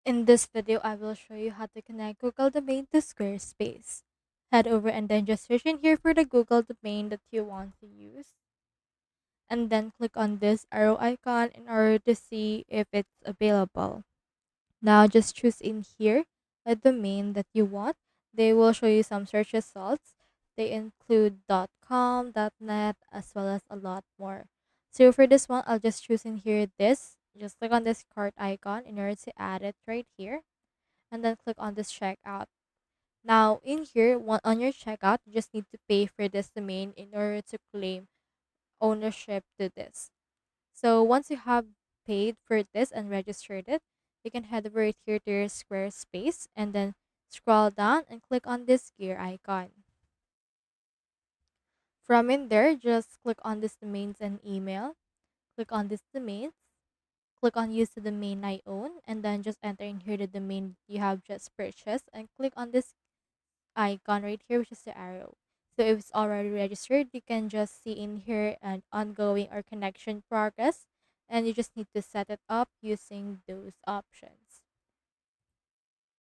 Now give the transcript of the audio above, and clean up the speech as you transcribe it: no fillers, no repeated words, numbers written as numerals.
In this video, I will show you how to connect Google domain to Squarespace. Head over and then just search in here for the Google domain that you want to use. And then click on this arrow icon in order to see if it's available. Now just choose in here a domain that you want. They will show you some search results. They include .com, .net, as well as a lot more. So for this one, I'll just choose in here this. Just click on this cart icon in order to add it right here. And then click on this checkout. Now in here, on your checkout, you just need to pay for this domain in order to claim ownership to this. So once you have paid for this and registered it, you can head over right here to your Squarespace and then scroll down and click on this gear icon. From in there, just click on this domains and email. Click on this domains. Click on use the domain I own and then just enter in here the domain you have just purchased and click on this icon right here, which is the arrow. So if it's already registered, you can just see in here an ongoing or connection progress, and you just need to set it up using those options.